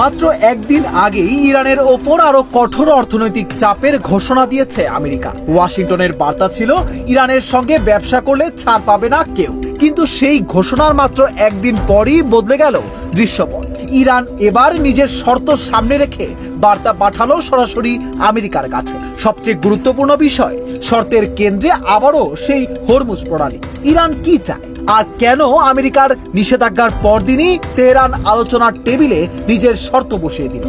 মাত্র একদিন আগেই ইরানের ওপর আরো কঠোর অর্থনৈতিক চাপের ঘোষণা দিয়েছে আমেরিকা। ওয়াশিংটনের বার্তা ছিল ইরানের সঙ্গে ব্যবসা করলে ছাড় পাবে না কেউ। কিন্তু সেই ঘোষণার মাত্র একদিন পরই বদলে গেল দৃশ্যপট। ইরান এবার নিজের শর্ত সামনে রেখে বার্তা পাঠালো সরাসরি আমেরিকার কাছে। সবচেয়ে গুরুত্বপূর্ণ বিষয়, শর্তের কেন্দ্রে আবারও সেই হরমুজ প্রণালী। ইরান কি চায় আর কেন আমেরিকার নিষেধাজ্ঞার পরদিনই তেহরান আলোচনার টেবিলে নিজের শর্ত বসিয়ে দিল।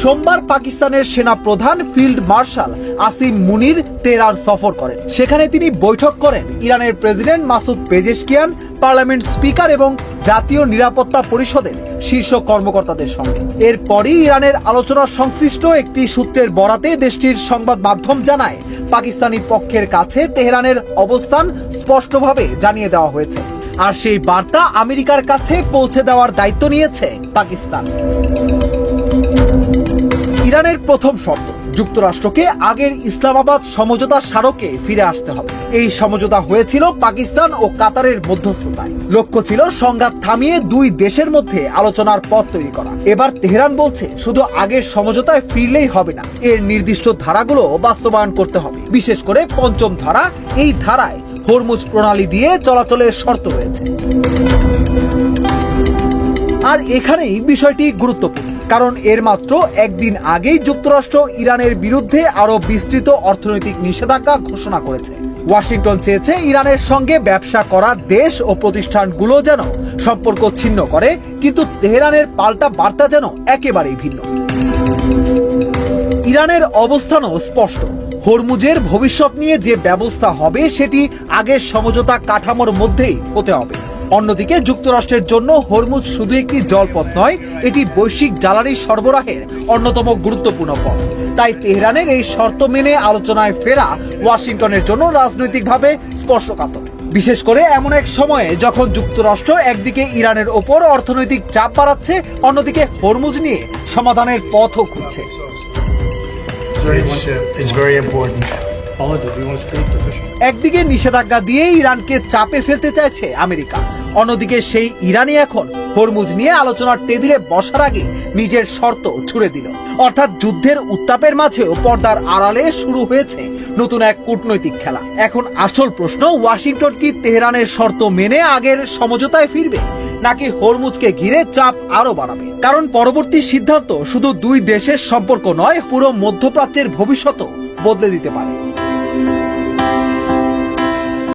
সোমবার পাকিস্তানের সেনা প্রধান ফিল্ড মার্শাল আসিম মুনির তেহরান সফর করেন। সেখানে তিনি বৈঠক করেন ইরানের president Masoud Pezeshkian, parliament speaker এবং জাতীয় নিরাপত্তা পরিষদের শীর্ষ কর্মকর্তাদের সঙ্গে। এরপরই ইরানের আলোচনা সংশ্লিষ্ট একটি সূত্রের বরাতে দেশটির সংবাদ মাধ্যম জানায়, পাকিস্তানি পক্ষের কাছে তেহরানের অবস্থান স্পষ্টভাবে জানিয়ে দেওয়া হয়েছে, আর সেই বার্তা আমেরিকার কাছে পৌঁছে দেওয়ার দায়িত্ব নিয়েছে পাকিস্তান। ইরানের প্রথম শর্ত, যুক্তরাষ্ট্রকে আগের ইসলামাবাদ সমঝোতা স্মারকে ফিরে আসতে হবে। এই সমঝোতা হয়েছিল পাকিস্তান ও কাতারের মধ্যস্থতায়। লক্ষ্য ছিল সংঘাত থামিয়ে দুই দেশের মধ্যে আলোচনার পথ তৈরি করা। এবার তেহরান বলছে শুধু আগের সমঝোতায় ফিরলেই হবে না, এর নির্দিষ্ট ধারাগুলো বাস্তবায়ন করতে হবে। বিশেষ করে পঞ্চম ধারা, এই ধারায় হরমুজ প্রণালী দিয়ে চলাচলের শর্ত রয়েছে। আর এখানেই বিষয়টি গুরুত্বপূর্ণ, কারণ এর মাত্র একদিন আগেই যুক্তরাষ্ট্র ইরানের বিরুদ্ধে আরো বিস্তৃত অর্থনৈতিক নিষেধাজ্ঞা ঘোষণা করেছে। ওয়াশিংটন চেয়েছে ইরানের সঙ্গে ব্যবসা করা দেশ ও প্রতিষ্ঠানগুলো যেন সম্পর্ক ছিন্ন করে, কিন্তু তেহরানের পাল্টা বার্তা যেন একেবারেই ভিন্ন। ইরানের অবস্থানও স্পষ্ট, হরমুজের ভবিষ্যৎ নিয়ে যে ব্যবস্থা হবে সেটি আগের সমঝোতা কাঠামোর মধ্যেই হতে হবে। অন্যদিকে যুক্তরাষ্ট্রের জন্য হরমুজ শুধু একটি জলপথ নয়, এটি বৈশ্বিক জ্বালানি সরবরাহের অন্যতম গুরুত্বপূর্ণ পথ। তাই তেহরানের এই শর্ত মেনে আলোচনায় ফেরা ওয়াশিংটনের জন্য রাজনৈতিকভাবে স্পর্শকাতর, বিশেষ করে এমন এক সময়ে যখন যুক্তরাষ্ট্র একদিকে ইরানের ওপর অর্থনৈতিক চাপ বাড়াচ্ছে, অন্যদিকে হরমুজ নিয়ে সমাধানের পথও খুঁজছে। একদিকে নিষেধাজ্ঞা দিয়ে ইরানকে চাপে ফেলতে চাইছে আমেরিকা, অন্যদিকে সেই ইরানই এখন হরমুজ নিয়ে আলোচনার টেবিলে বসার আগে নিজের শর্ত ছুড়ে দিল। অর্থাৎ যুদ্ধের উত্তাপের মাঝেও পর্দার আড়ালে শুরু হয়েছে নতুন এক কূটনৈতিক খেলা। এখন আসল প্রশ্ন, ওয়াশিংটন কি তেহরানের শর্ত মেনে আগের সমঝোতায় ফিরবে, নাকি হরমুজকে ঘিরে চাপ আরো বাড়াবে? কারণ পরবর্তী সিদ্ধান্ত শুধু দুই দেশের সম্পর্ক নয়, পুরো মধ্যপ্রাচ্যের ভবিষ্যৎও বদলে দিতে পারে।